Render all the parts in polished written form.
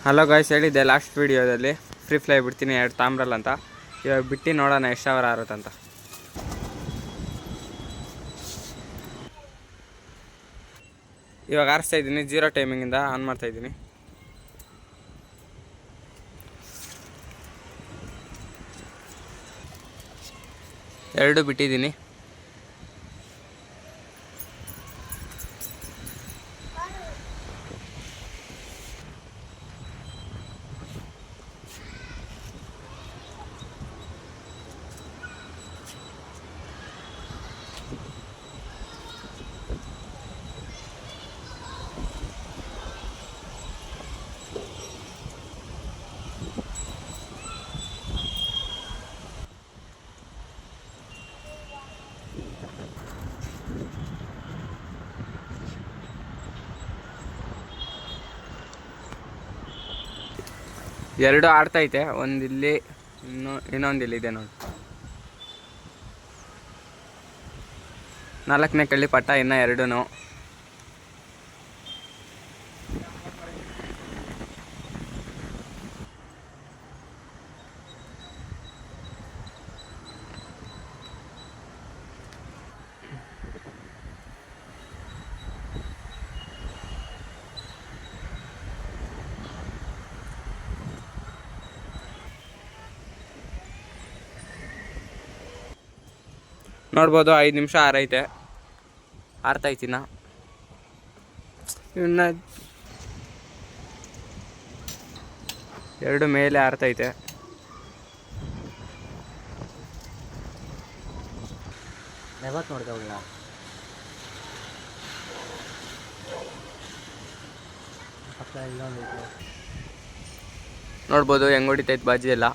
Hello guys, ಹೇಳಿದ್ದೆ last ವೀಡಿಯೋದಲ್ಲಿ free fly ಬಿಡ್ತೀನಿ 2 ತಾಮ್ರಲ್ ಅಂತ. ಇವಾಗ ಬಿಟ್ಟು ನೋಡೋಣ ಎಷ್ಟು ಅವರ್ ಆರುತ್ತಂತ. ಇವಾಗ ಆರಿಸ್ತಾ ಇದ್ದೀನಿ, 0 ಟೈಮಿಂಗಿಂದ ಆನ್ ಮಾಡ್ತಾ ಇದ್ದೀನಿ. ಎರಡು ಬಿಟ್ಟಿದ್ದೀನಿ. ಎರಡು ಆಡ್ತೈತೆ, ಒಂದಿಲ್ಲಿ ಇನ್ನೊಂದಿಲ್ಲಿದೆ ನೋಡಿ. 4ನೇ ಕಳ್ಳಿ ಪಟ್ಟ, ಇನ್ನು 2. ನೋಡ್ಬೋದು 5 ನಿಮಿಷ ಆರೈತೆ, ಆರ್ತೈತಿನ. ಇನ್ನು 2 ಮೇಲೆ ಆರ್ತೈತೆ. ನೋಡ್ಬೋದು ಹೆಂಗೆ ಹೊಡಿತೈತೆ ಬಾಜಿ ಎಲ್ಲ.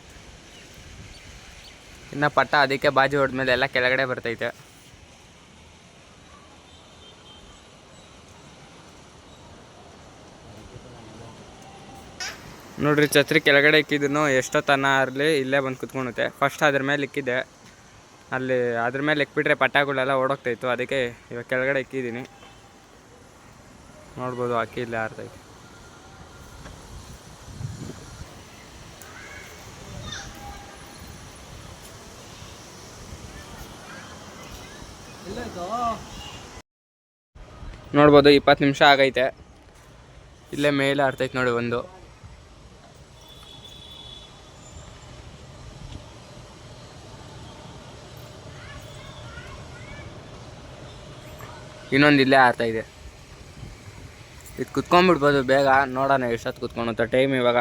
ಇನ್ನು ಪಟ್ಟ ಅದಕ್ಕೆ ಬಾಜಿ ಹೊಡೆದ್ಮೇಲೆ ಎಲ್ಲ ಕೆಳಗಡೆ ಬರ್ತೈತೆ. ನೋಡ್ರಿ, ಛತ್ರಿ ಕೆಳಗಡೆ ಇಕ್ಕಿದ್ರು ಎಷ್ಟೊತ್ತನ ಇರಲಿ ಇಲ್ಲೇ ಬಂದು ಕುತ್ಕೊಳುತ್ತೆ. ಫಸ್ಟ್ ಅದ್ರ ಮೇಲೆ ಇಕ್ಕಿದ್ದೆ, ಅಲ್ಲಿ ಅದ್ರ ಮೇಲೆ ಇಕ್ಬಿಟ್ರೆ ಪಟ್ಟಗಳೆಲ್ಲ ಓಡೋಗ್ತಾಯಿತ್ತು. ಅದಕ್ಕೆ ಇವಾಗ ಕೆಳಗಡೆ ಇಕ್ಕಿದ್ದೀನಿ. ನೋಡ್ಬೋದು ಅಕ್ಕಿ ಇಲ್ಲೇ ಆರ್ತೈತೆ. ನೋಡ್ಬೋದು 20 ನಿಮಿಷ ಆಗೈತೆ. ಇಲ್ಲೇ ಮೇಲೆ ಆರ್ತೈತೆ ನೋಡಿ ಒಂದು. ಇನ್ನೊಂದು ಇಲ್ಲೇ ಆರ್ತೈತೆ. ಇದು ಕುತ್ಕೊಂಡ್ಬಿಡ್ಬೋದು ಬೇಗ. ನೋಡೋಣ ಎಷ್ಟೊತ್ತು ಕುತ್ಕೊಳುತ್ತೆ. ಟೈಮ್ ಇವಾಗ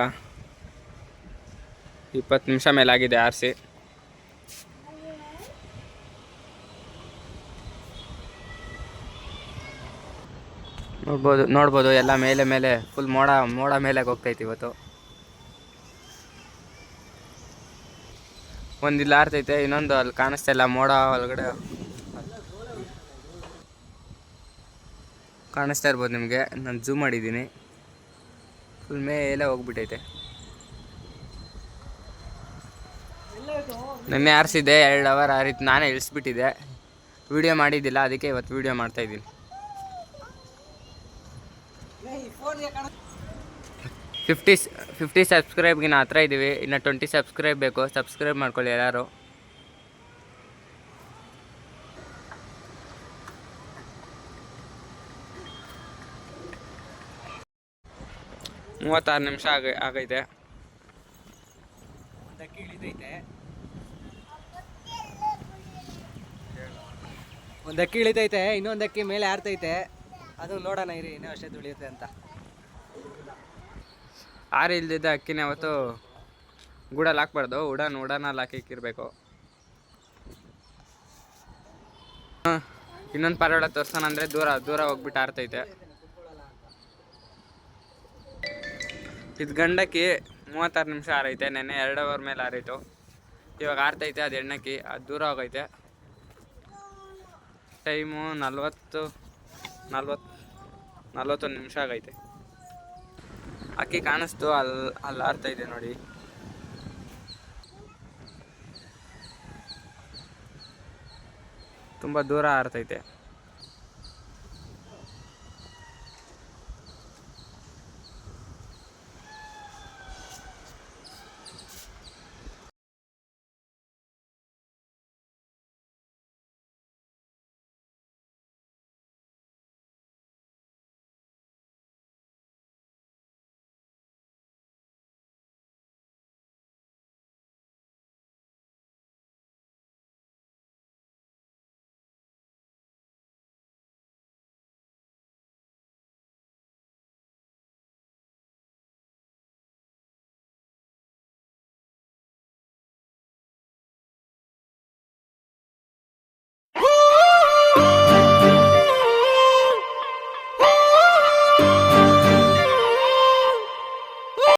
20 ನಿಮಿಷ ಮೇಲಾಗಿದೆ ಆರಿಸಿ. ನೋಡ್ಬೋದು ಎಲ್ಲ ಮೇಲೆ ಫುಲ್ ಮೋಡ ಮೇಲೆ ಹೋಗ್ತೈತಿ ಇವತ್ತು. ಒಂದಿಲ್ಲ ಆರ್ತೈತೆ, ಇನ್ನೊಂದು ಅಲ್ಲಿ ಕಾಣಿಸ್ತಾ ಇಲ್ಲ. ಮೋಡ ಒಳಗಡೆ ಕಾಣಿಸ್ತಾ ಇರ್ಬೋದು ನಿಮಗೆ. ನಾನು ಝೂಮ್ ಮಾಡಿದ್ದೀನಿ. ಫುಲ್ ಮೇಲೆ ಹೋಗ್ಬಿಟ್ಟೈತೆ. ನೆನ್ನೆ ಆರಿಸಿದ್ದೆ, 2 ಅವರ್ ಆರಿತ್ತು. ನಾನೇ ಇಳಿಸ್ಬಿಟ್ಟಿದ್ದೆ, ವಿಡಿಯೋ ಮಾಡಿದ್ದಿಲ್ಲ. ಅದಕ್ಕೆ ಇವತ್ತು ವಿಡಿಯೋ ಮಾಡ್ತಾಯಿದ್ದೀನಿ. 50 ಸಬ್ಸ್ಕ್ರೈಬ್ಗಿನ ಹತ್ರ ಇದ್ದೀವಿ. ಇನ್ನು 20 ಸಬ್ಸ್ಕ್ರೈಬ್ ಬೇಕು. ಸಬ್ಸ್ಕ್ರೈಬ್ ಮಾಡ್ಕೊಳ್ಳಿ ಎಲ್ಲರೂ. ಮೂವತ್ತಾರು ನಿಮಿಷ ಆಗೈತೆ. ಒಂದು ಅಕ್ಕಿ ಇಳಿತೈತೆ, ಇನ್ನೊಂದು ಅಕ್ಕಿ ಮೇಲೆ ಆರ್ತೈತೆ. ಅದು ನೋಡೋಣ ಇರಿ, ಇನ್ನೂ ಅಷ್ಟೇ ತುಳಿಯುತ್ತೆ ಅಂತ. ಆರು ಇಲ್ದಿದ್ದ ಅಕ್ಕಿನ ಅವತ್ತು ಗೂಡಲ್ಲಿ ಹಾಕ್ಬಾರ್ದು, ಉಡನಲ್ಲಿ ಹಾಕಿಕ್ಕಿರ್ಬೇಕು. ಇನ್ನೊಂದು ಪಾರಿವಾಳ ತೋರ್ಸೋಣ ಅಂದರೆ ದೂರ ಹೋಗ್ಬಿಟ್ಟು ಆರ್ತೈತೆ. ಇದು ಗಂಡಕ್ಕಿ 36 ನಿಮಿಷ ಆರೈತೆ. ನೆನ್ನೆ 2 ಅವರ್ ಮೇಲೆ ಆರೈತು. ಇವಾಗ ಆರ್ತೈತೆ. ಅದು ಹೆಣ್ಣಕ್ಕಿ, ಅದು ದೂರ ಹೋಗೈತೆ. ಟೈಮು 41 ನಿಮಿಷ ಆಗೈತೆ. ಅಕ್ಕಿ ಕಾಣಿಸ್ತು, ಅಲ್ಲಿ ಆರ್ತೈತೆ ನೋಡಿ. ತುಂಬ ದೂರ ಆರ್ತೈತೆ.